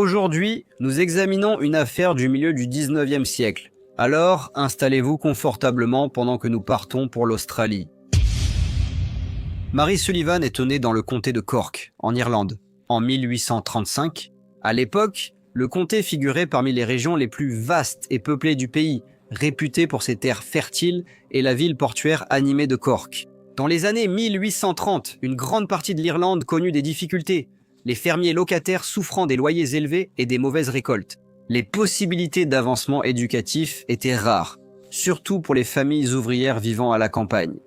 Aujourd'hui, nous examinons une affaire du milieu du 19e siècle. Alors, installez-vous confortablement pendant que nous partons pour l'Australie. Mary Sullivan est née dans le comté de Cork, en Irlande, en 1835. À l'époque, le comté figurait parmi les régions les plus vastes et peuplées du pays, réputée pour ses terres fertiles et la ville portuaire animée de Cork. Dans les années 1830, une grande partie de l'Irlande connut des difficultés, les fermiers locataires souffrant des loyers élevés et des mauvaises récoltes. Les possibilités d'avancement éducatif étaient rares, surtout pour les familles ouvrières vivant à la campagne.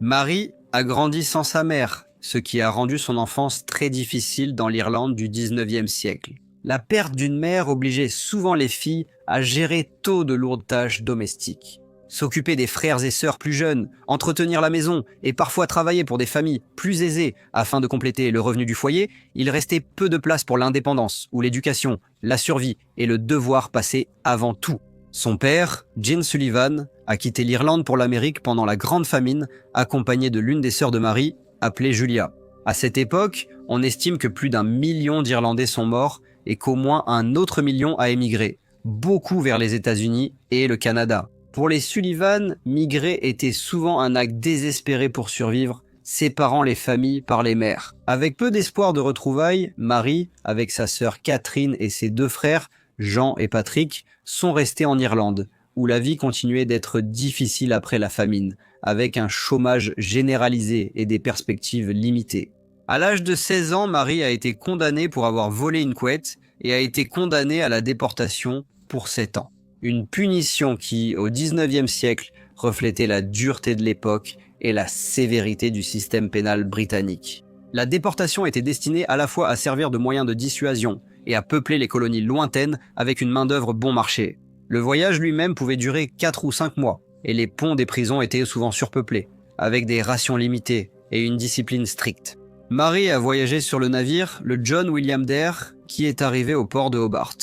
Mary a grandi sans sa mère, ce qui a rendu son enfance très difficile dans l'Irlande du 19e siècle. La perte d'une mère obligeait souvent les filles à gérer tôt de lourdes tâches domestiques. S'occuper des frères et sœurs plus jeunes, entretenir la maison et parfois travailler pour des familles plus aisées afin de compléter le revenu du foyer, il restait peu de place pour l'indépendance ou l'éducation, la survie et le devoir passaient avant tout. Son père, Gene Sullivan, a quitté l'Irlande pour l'Amérique pendant la Grande Famine, accompagné de l'une des sœurs de Mary, appelée Julia. À cette époque, on estime que plus d'1 million d'Irlandais sont morts et qu'au moins 1 autre million a émigré, beaucoup vers les États-Unis et le Canada. Pour les Sullivan, migrer était souvent un acte désespéré pour survivre, séparant les familles par les mers. Avec peu d'espoir de retrouvailles, Mary, avec sa sœur Catherine et ses 2 frères, Jean et Patrick, sont restés en Irlande, où la vie continuait d'être difficile après la famine, avec un chômage généralisé et des perspectives limitées. À l'âge de 16 ans, Mary a été condamnée pour avoir volé une couette et a été condamnée à la déportation pour 7 ans. Une punition qui, au 19e siècle, reflétait la dureté de l'époque et la sévérité du système pénal britannique. La déportation était destinée à la fois à servir de moyen de dissuasion et à peupler les colonies lointaines avec une main-d'œuvre bon marché. Le voyage lui-même pouvait durer 4 ou 5 mois, et les ponts des prisons étaient souvent surpeuplés, avec des rations limitées et une discipline stricte. Mary a voyagé sur le navire, le John William Dare, qui est arrivé au port de Hobart.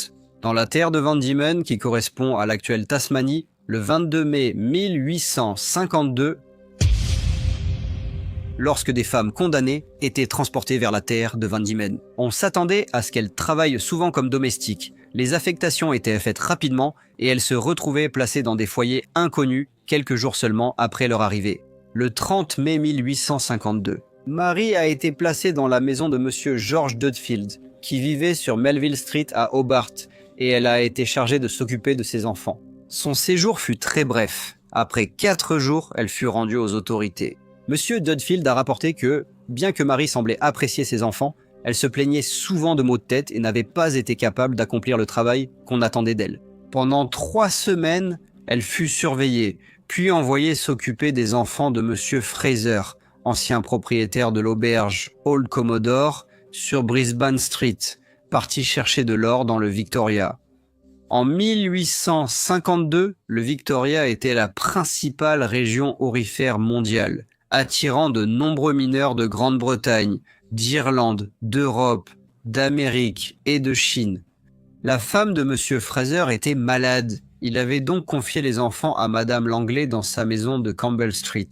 Dans la terre de Van Diemen, qui correspond à l'actuelle Tasmanie, le 22 mai 1852, lorsque des femmes condamnées étaient transportées vers la terre de Van Diemen. On s'attendait à ce qu'elles travaillent souvent comme domestiques. Les affectations étaient faites rapidement et elles se retrouvaient placées dans des foyers inconnus quelques jours seulement après leur arrivée. Le 30 mai 1852, Mary a été placée dans la maison de monsieur George Dudfield, qui vivait sur Melville Street à Hobart, et elle a été chargée de s'occuper de ses enfants. Son séjour fut très bref. Après 4 jours, elle fut rendue aux autorités. Monsieur Dudfield a rapporté que, bien que Mary semblait apprécier ses enfants, elle se plaignait souvent de maux de tête et n'avait pas été capable d'accomplir le travail qu'on attendait d'elle. Pendant 3 semaines, elle fut surveillée, puis envoyée s'occuper des enfants de monsieur Fraser, ancien propriétaire de l'auberge Old Commodore sur Brisbane Street, parti chercher de l'or dans le Victoria. En 1852, le Victoria était la principale région aurifère mondiale, attirant de nombreux mineurs de Grande-Bretagne, d'Irlande, d'Europe, d'Amérique et de Chine. La femme de monsieur Fraser était malade. Il avait donc confié les enfants à Madame Langley dans sa maison de Campbell Street.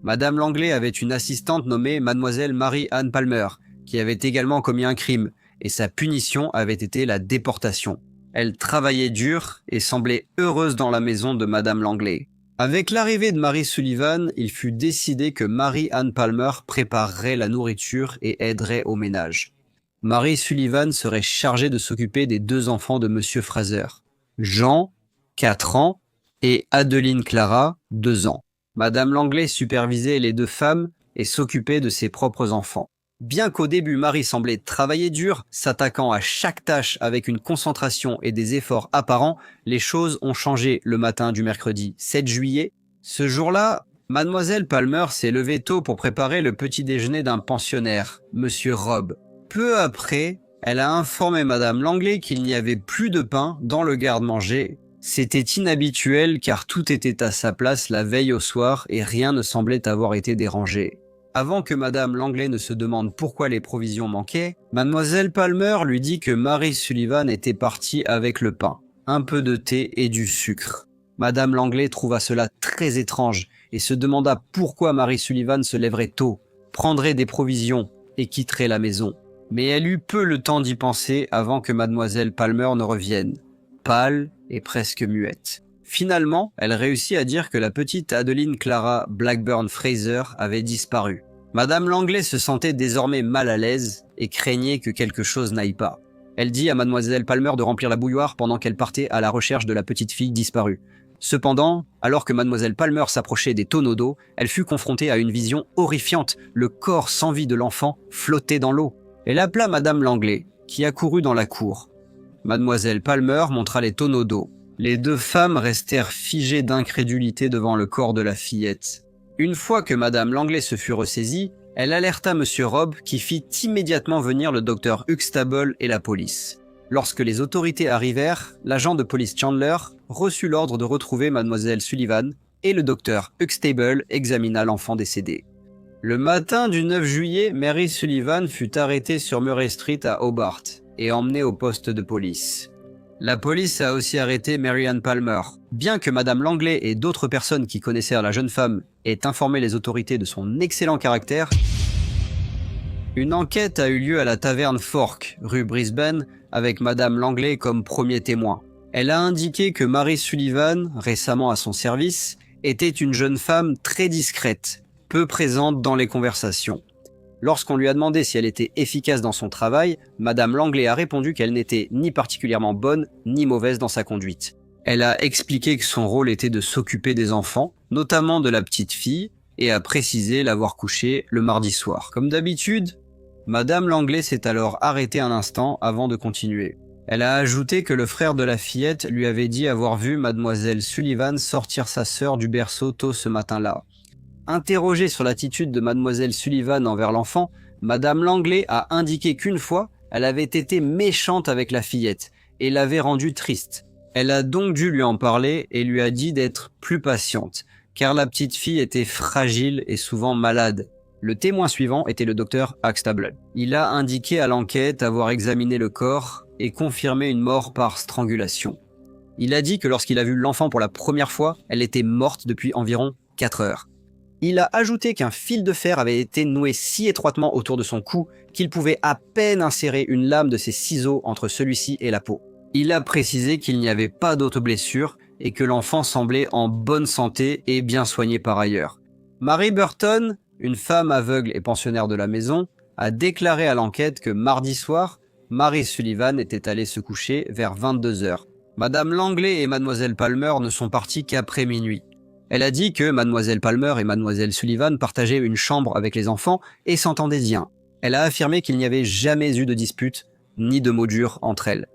Madame Langley avait une assistante nommée Mademoiselle Mary Ann Palmer, qui avait également commis un crime, et sa punition avait été la déportation. Elle travaillait dur et semblait heureuse dans la maison de Madame Langley. Avec l'arrivée de Mary Sullivan, il fut décidé que Mary Ann Palmer préparerait la nourriture et aiderait au ménage. Mary Sullivan serait chargée de s'occuper des 2 enfants de monsieur Fraser, Jean, 4 ans, et Adeline Clara, 2 ans. Madame Langley supervisait les 2 femmes et s'occupait de ses propres enfants. Bien qu'au début Mary semblait travailler dur, s'attaquant à chaque tâche avec une concentration et des efforts apparents, les choses ont changé le matin du mercredi 7 juillet. Ce jour-là, Mademoiselle Palmer s'est levée tôt pour préparer le petit déjeuner d'un pensionnaire, monsieur Robb. Peu après, elle a informé Madame Langley qu'il n'y avait plus de pain dans le garde-manger. C'était inhabituel car tout était à sa place la veille au soir et rien ne semblait avoir été dérangé. Avant que Madame Langley ne se demande pourquoi les provisions manquaient, Mademoiselle Palmer lui dit que Mary Sullivan était partie avec le pain, un peu de thé et du sucre. Madame Langley trouva cela très étrange et se demanda pourquoi Mary Sullivan se lèverait tôt, prendrait des provisions et quitterait la maison. Mais elle eut peu le temps d'y penser avant que mademoiselle Palmer ne revienne, pâle et presque muette. Finalement, elle réussit à dire que la petite Adeline Clara Blackburn Fraser avait disparu. Madame Langley se sentait désormais mal à l'aise et craignait que quelque chose n'aille pas. Elle dit à mademoiselle Palmer de remplir la bouilloire pendant qu'elle partait à la recherche de la petite fille disparue. Cependant, alors que mademoiselle Palmer s'approchait des tonneaux d'eau, elle fut confrontée à une vision horrifiante. Le corps sans vie de l'enfant flottait dans l'eau. Elle appela madame Langley, qui accourut dans la cour. Mademoiselle Palmer montra les tonneaux d'eau. Les deux femmes restèrent figées d'incrédulité devant le corps de la fillette. Une fois que madame Langley se fut ressaisie, elle alerta monsieur Robb qui fit immédiatement venir le docteur Huxtable et la police. Lorsque les autorités arrivèrent, l'agent de police Chandler reçut l'ordre de retrouver mademoiselle Sullivan et le docteur Huxtable examina l'enfant décédé. Le matin du 9 juillet, Mary Sullivan fut arrêtée sur Murray Street à Hobart et emmenée au poste de police. La police a aussi arrêté Mary Ann Palmer. Bien que madame Langley et d'autres personnes qui connaissaient la jeune femme aient informé les autorités de son excellent caractère, une enquête a eu lieu à la taverne Fork, rue Brisbane, avec madame Langley comme premier témoin. Elle a indiqué que Mary Sullivan, récemment à son service, était une jeune femme très discrète, peu présente dans les conversations. Lorsqu'on lui a demandé si elle était efficace dans son travail, madame Langley a répondu qu'elle n'était ni particulièrement bonne ni mauvaise dans sa conduite. Elle a expliqué que son rôle était de s'occuper des enfants, notamment de la petite fille, et a précisé l'avoir couchée le mardi soir. Comme d'habitude, madame Langley s'est alors arrêtée un instant avant de continuer. Elle a ajouté que le frère de la fillette lui avait dit avoir vu mademoiselle Sullivan sortir sa sœur du berceau tôt ce matin-là. Interrogée sur l'attitude de mademoiselle Sullivan envers l'enfant, madame Langley a indiqué qu'une fois, elle avait été méchante avec la fillette et l'avait rendue triste. Elle a donc dû lui en parler et lui a dit d'être plus patiente, car la petite fille était fragile et souvent malade. Le témoin suivant était le docteur Huxtable. Il a indiqué à l'enquête avoir examiné le corps et confirmé une mort par strangulation. Il a dit que lorsqu'il a vu l'enfant pour la première fois, elle était morte depuis environ 4 heures. Il a ajouté qu'un fil de fer avait été noué si étroitement autour de son cou qu'il pouvait à peine insérer une lame de ses ciseaux entre celui-ci et la peau. Il a précisé qu'il n'y avait pas d'autres blessures et que l'enfant semblait en bonne santé et bien soigné par ailleurs. Mary Burton, une femme aveugle et pensionnaire de la maison, a déclaré à l'enquête que mardi soir, Mary Sullivan était allée se coucher vers 22 heures. Madame Langley et mademoiselle Palmer ne sont parties qu'après minuit. Elle a dit que mademoiselle Palmer et mademoiselle Sullivan partageaient une chambre avec les enfants et s'entendaient bien. Elle a affirmé qu'il n'y avait jamais eu de dispute, ni de mots durs entre elles.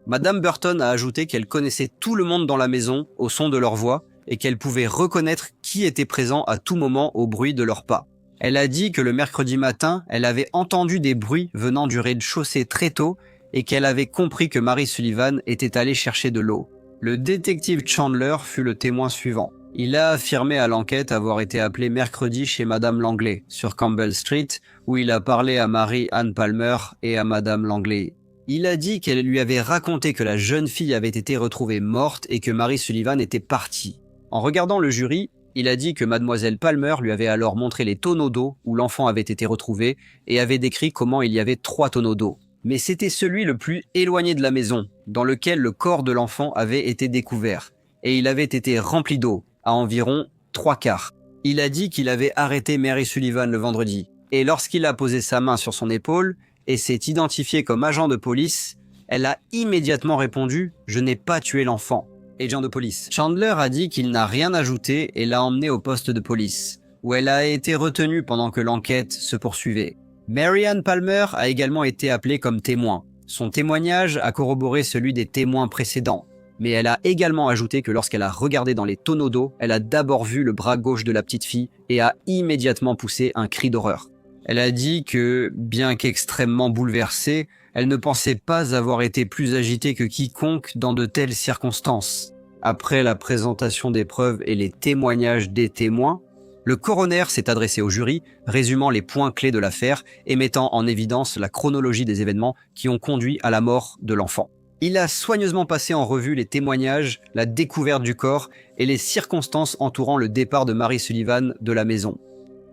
Madame Burton a ajouté qu'elle connaissait tout le monde dans la maison au son de leur voix et qu'elle pouvait reconnaître qui était présent à tout moment au bruit de leurs pas. Elle a dit que le mercredi matin, elle avait entendu des bruits venant du rez-de-chaussée très tôt et qu'elle avait compris que Mary Sullivan était allée chercher de l'eau. Le détective Chandler fut le témoin suivant. Il a affirmé à l'enquête avoir été appelé mercredi chez madame Langley, sur Campbell Street, où il a parlé à Mary Ann Palmer et à madame Langley. Il a dit qu'elle lui avait raconté que la jeune fille avait été retrouvée morte et que Mary Sullivan était partie. En regardant le jury, il a dit que mademoiselle Palmer lui avait alors montré les tonneaux d'eau où l'enfant avait été retrouvé et avait décrit comment il y avait 3 tonneaux d'eau. Mais c'était celui le plus éloigné de la maison, dans lequel le corps de l'enfant avait été découvert, et il avait été rempli d'eau, à environ 3/4. Il a dit qu'il avait arrêté Mary Sullivan le vendredi, et lorsqu'il a posé sa main sur son épaule et s'est identifié comme agent de police, elle a immédiatement répondu « Je n'ai pas tué l'enfant ». Agent de police. Chandler a dit qu'il n'a rien ajouté et l'a emmenée au poste de police, où elle a été retenue pendant que l'enquête se poursuivait. Mary Ann Palmer a également été appelée comme témoin. Son témoignage a corroboré celui des témoins précédents, mais elle a également ajouté que lorsqu'elle a regardé dans les tonneaux d'eau, elle a d'abord vu le bras gauche de la petite fille et a immédiatement poussé un cri d'horreur. Elle a dit que, bien qu'extrêmement bouleversée, elle ne pensait pas avoir été plus agitée que quiconque dans de telles circonstances. Après la présentation des preuves et les témoignages des témoins, le coroner s'est adressé au jury, résumant les points clés de l'affaire et mettant en évidence la chronologie des événements qui ont conduit à la mort de l'enfant. Il a soigneusement passé en revue les témoignages, la découverte du corps et les circonstances entourant le départ de Mary Sullivan de la maison.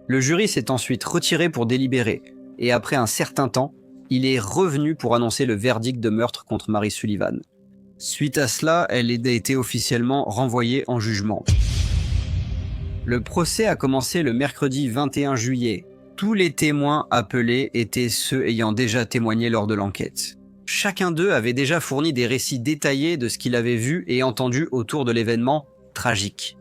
Le jury s'est ensuite retiré pour délibérer, et après un certain temps, il est revenu pour annoncer le verdict de meurtre contre Mary Sullivan. Suite à cela, elle a été officiellement renvoyée en jugement. Le procès a commencé le mercredi 21 juillet. Tous les témoins appelés étaient ceux ayant déjà témoigné lors de l'enquête. Chacun d'eux avait déjà fourni des récits détaillés de ce qu'il avait vu et entendu autour de l'événement tragique.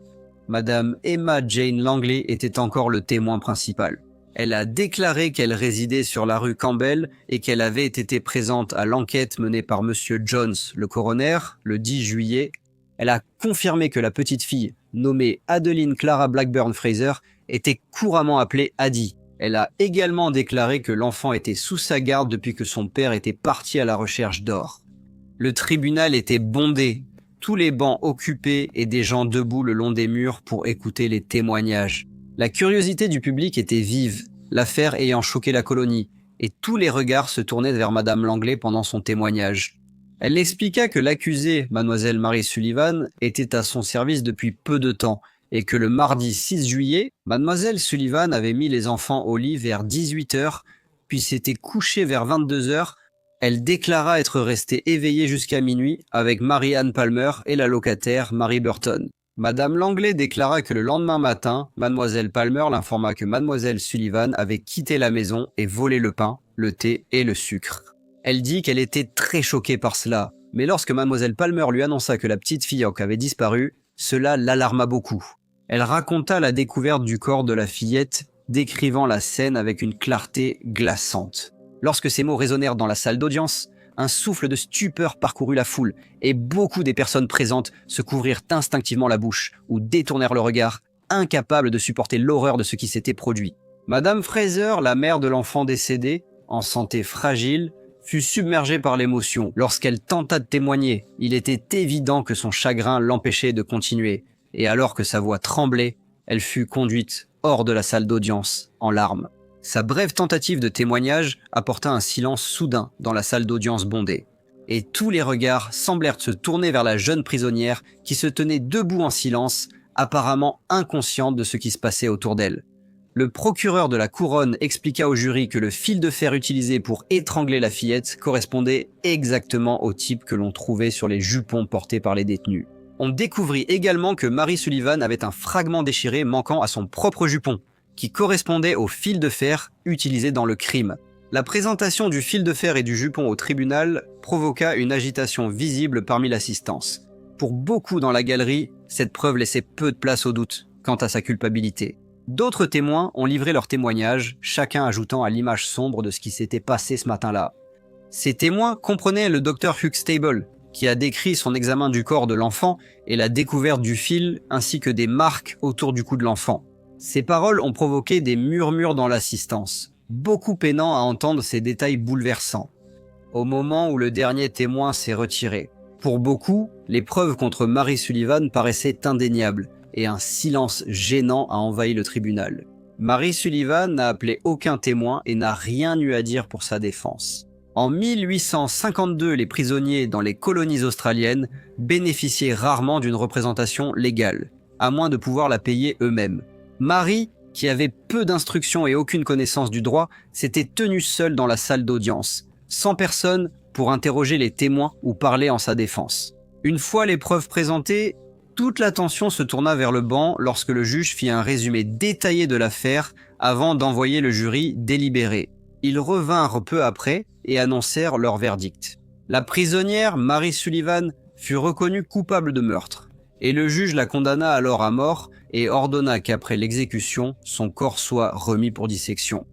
Madame Emma Jane Langley était encore le témoin principal. Elle a déclaré qu'elle résidait sur la rue Campbell et qu'elle avait été présente à l'enquête menée par Monsieur Jones, le coroner, le 10 juillet. Elle a confirmé que la petite fille, nommée Adeline Clara Blackburn Fraser, était couramment appelée Addie. Elle a également déclaré que l'enfant était sous sa garde depuis que son père était parti à la recherche d'or. Le tribunal était bondé, tous les bancs occupés et des gens debout le long des murs pour écouter les témoignages. La curiosité du public était vive, l'affaire ayant choqué la colonie, et tous les regards se tournaient vers Madame Langley pendant son témoignage. Elle expliqua que l'accusée, Mademoiselle Mary Sullivan, était à son service depuis peu de temps, et que le mardi 6 juillet, Mademoiselle Sullivan avait mis les enfants au lit vers 18h, puis s'était couchée vers 22h. Elle déclara être restée éveillée jusqu'à minuit avec Mary-Ann Palmer et la locataire Mary Burton. Madame Langley déclara que le lendemain matin, Mademoiselle Palmer l'informa que Mademoiselle Sullivan avait quitté la maison et volé le pain, le thé et le sucre. Elle dit qu'elle était très choquée par cela, mais lorsque Mademoiselle Palmer lui annonça que la petite fille avait disparu, cela l'alarma beaucoup. Elle raconta la découverte du corps de la fillette, décrivant la scène avec une clarté glaçante. Lorsque ces mots résonnèrent dans la salle d'audience, un souffle de stupeur parcourut la foule et beaucoup des personnes présentes se couvrirent instinctivement la bouche ou détournèrent le regard, incapables de supporter l'horreur de ce qui s'était produit. Madame Fraser, la mère de l'enfant décédé, en santé fragile, fut submergée par l'émotion. Lorsqu'elle tenta de témoigner, il était évident que son chagrin l'empêchait de continuer, et alors que sa voix tremblait, elle fut conduite hors de la salle d'audience, en larmes. Sa brève tentative de témoignage apporta un silence soudain dans la salle d'audience bondée, et tous les regards semblèrent se tourner vers la jeune prisonnière qui se tenait debout en silence, apparemment inconsciente de ce qui se passait autour d'elle. Le procureur de la couronne expliqua au jury que le fil de fer utilisé pour étrangler la fillette correspondait exactement au type que l'on trouvait sur les jupons portés par les détenus. On découvrit également que Mary Sullivan avait un fragment déchiré manquant à son propre jupon, qui correspondait au fil de fer utilisé dans le crime. La présentation du fil de fer et du jupon au tribunal provoqua une agitation visible parmi l'assistance. Pour beaucoup dans la galerie, cette preuve laissait peu de place au doute quant à sa culpabilité. D'autres témoins ont livré leurs témoignages, chacun ajoutant à l'image sombre de ce qui s'était passé ce matin-là. Ces témoins comprenaient le docteur Huxtable, qui a décrit son examen du corps de l'enfant et la découverte du fil ainsi que des marques autour du cou de l'enfant. Ces paroles ont provoqué des murmures dans l'assistance, beaucoup peinant à entendre ces détails bouleversants. Au moment où le dernier témoin s'est retiré, pour beaucoup, les preuves contre Mary Sullivan paraissaient indéniables, et un silence gênant a envahi le tribunal. Mary Sullivan n'a appelé aucun témoin et n'a rien eu à dire pour sa défense. En 1852, les prisonniers dans les colonies australiennes bénéficiaient rarement d'une représentation légale, à moins de pouvoir la payer eux-mêmes. Mary, qui avait peu d'instruction et aucune connaissance du droit, s'était tenue seule dans la salle d'audience, sans personne pour interroger les témoins ou parler en sa défense. Une fois les preuves présentées, toute l'attention se tourna vers le banc lorsque le juge fit un résumé détaillé de l'affaire avant d'envoyer le jury délibérer. Ils revinrent peu après et annoncèrent leur verdict. La prisonnière, Mary Sullivan, fut reconnue coupable de meurtre, et le juge la condamna alors à mort et ordonna qu'après l'exécution, son corps soit remis pour dissection.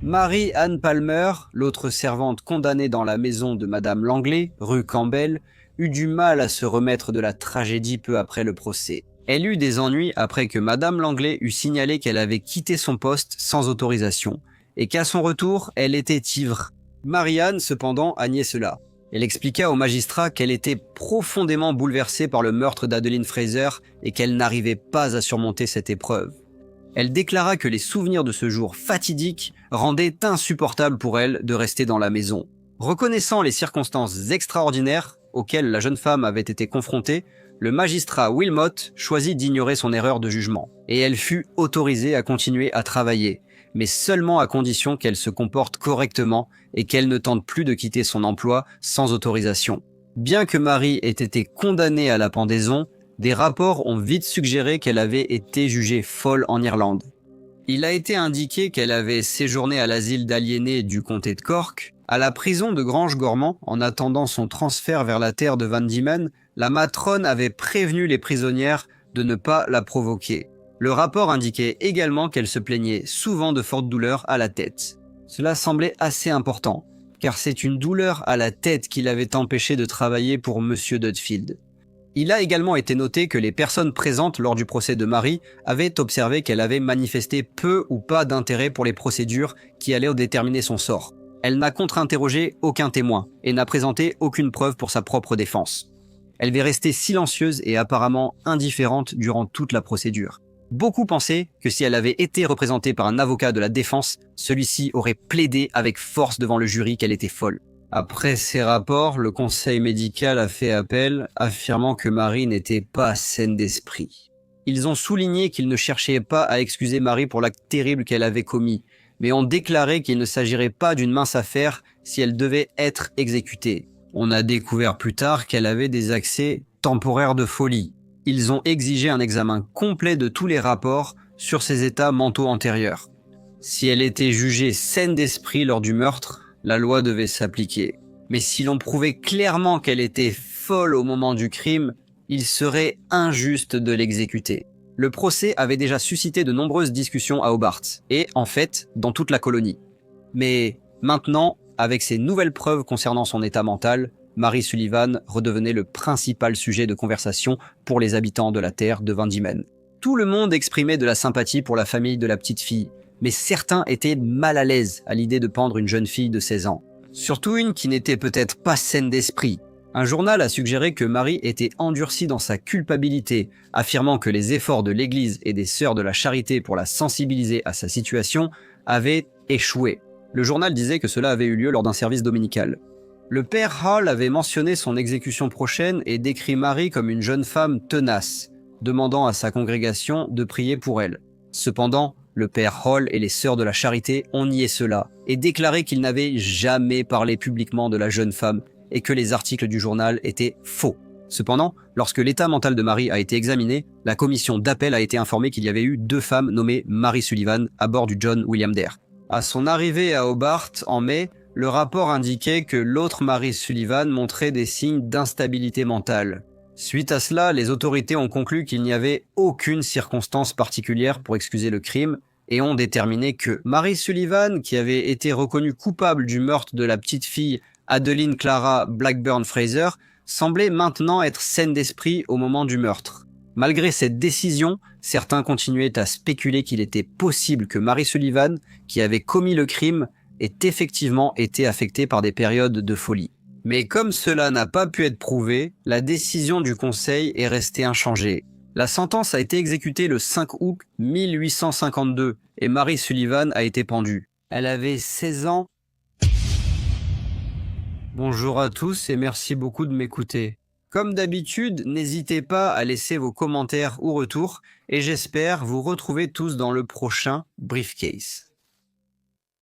Mary-Ann Palmer, l'autre servante condamnée dans la maison de Madame Langley, rue Campbell, eut du mal à se remettre de la tragédie peu après le procès. Elle eut des ennuis après que Madame Langley eut signalé qu'elle avait quitté son poste sans autorisation, et qu'à son retour, elle était ivre. Mary-Ann, cependant, a nié cela. Elle expliqua au magistrat qu'elle était profondément bouleversée par le meurtre d'Adeline Fraser et qu'elle n'arrivait pas à surmonter cette épreuve. Elle déclara que les souvenirs de ce jour fatidique rendaient insupportable pour elle de rester dans la maison. Reconnaissant les circonstances extraordinaires auxquelles la jeune femme avait été confrontée, le magistrat Wilmot choisit d'ignorer son erreur de jugement, et elle fut autorisée à continuer à travailler, mais seulement à condition qu'elle se comporte correctement et qu'elle ne tente plus de quitter son emploi sans autorisation. Bien que Mary ait été condamnée à la pendaison, des rapports ont vite suggéré qu'elle avait été jugée folle en Irlande. Il a été indiqué qu'elle avait séjourné à l'asile d'aliénés du comté de Cork, à la prison de Grange-Gormand en attendant son transfert vers la terre de Van Diemen. La matrone avait prévenu les prisonnières de ne pas la provoquer. Le rapport indiquait également qu'elle se plaignait souvent de fortes douleurs à la tête. Cela semblait assez important, car c'est une douleur à la tête qui l'avait empêché de travailler pour Monsieur Dudfield. Il a également été noté que les personnes présentes lors du procès de Mary avaient observé qu'elle avait manifesté peu ou pas d'intérêt pour les procédures qui allaient déterminer son sort. Elle n'a contre-interrogé aucun témoin et n'a présenté aucune preuve pour sa propre défense. Elle va rester silencieuse et apparemment indifférente durant toute la procédure. Beaucoup pensaient que si elle avait été représentée par un avocat de la défense, celui-ci aurait plaidé avec force devant le jury qu'elle était folle. Après ces rapports, le conseil médical a fait appel, affirmant que Mary n'était pas saine d'esprit. Ils ont souligné qu'ils ne cherchaient pas à excuser Mary pour l'acte terrible qu'elle avait commis, mais ont déclaré qu'il ne s'agirait pas d'une mince affaire si elle devait être exécutée. On a découvert plus tard qu'elle avait des accès temporaires de folie. Ils ont exigé un examen complet de tous les rapports sur ses états mentaux antérieurs. Si elle était jugée saine d'esprit lors du meurtre, la loi devait s'appliquer. Mais si l'on prouvait clairement qu'elle était folle au moment du crime, il serait injuste de l'exécuter. Le procès avait déjà suscité de nombreuses discussions à Hobart, et en fait, dans toute la colonie. Mais maintenant, avec ces nouvelles preuves concernant son état mental, Mary Sullivan redevenait le principal sujet de conversation pour les habitants de la terre de Van Diemen. Tout le monde exprimait de la sympathie pour la famille de la petite fille, mais certains étaient mal à l'aise à l'idée de pendre une jeune fille de 16 ans. Surtout une qui n'était peut-être pas saine d'esprit. Un journal a suggéré que Mary était endurcie dans sa culpabilité, affirmant que les efforts de l'Église et des sœurs de la charité pour la sensibiliser à sa situation avaient échoué. Le journal disait que cela avait eu lieu lors d'un service dominical. Le père Hall avait mentionné son exécution prochaine et décrit Mary comme une jeune femme tenace, demandant à sa congrégation de prier pour elle. Cependant, le père Hall et les sœurs de la charité ont nié cela et déclaré qu'ils n'avaient jamais parlé publiquement de la jeune femme et que les articles du journal étaient faux. Cependant, lorsque l'état mental de Mary a été examiné, la commission d'appel a été informée qu'il y avait eu 2 femmes nommées Mary Sullivan à bord du John William Dare. À son arrivée à Hobart en mai, le rapport indiquait que l'autre Mary Sullivan montrait des signes d'instabilité mentale. Suite à cela, les autorités ont conclu qu'il n'y avait aucune circonstance particulière pour excuser le crime et ont déterminé que Mary Sullivan, qui avait été reconnue coupable du meurtre de la petite fille Adeline Clara Blackburn Fraser, semblait maintenant être saine d'esprit au moment du meurtre. Malgré cette décision, certains continuaient à spéculer qu'il était possible que Mary Sullivan, qui avait commis le crime, ait effectivement été affectée par des périodes de folie. Mais comme cela n'a pas pu être prouvé, la décision du conseil est restée inchangée. La sentence a été exécutée le 5 août 1852 et Mary Sullivan a été pendue. Elle avait 16 ans. Bonjour à tous et merci beaucoup de m'écouter. Comme d'habitude, n'hésitez pas à laisser vos commentaires ou retours et j'espère vous retrouver tous dans le prochain Briefcase.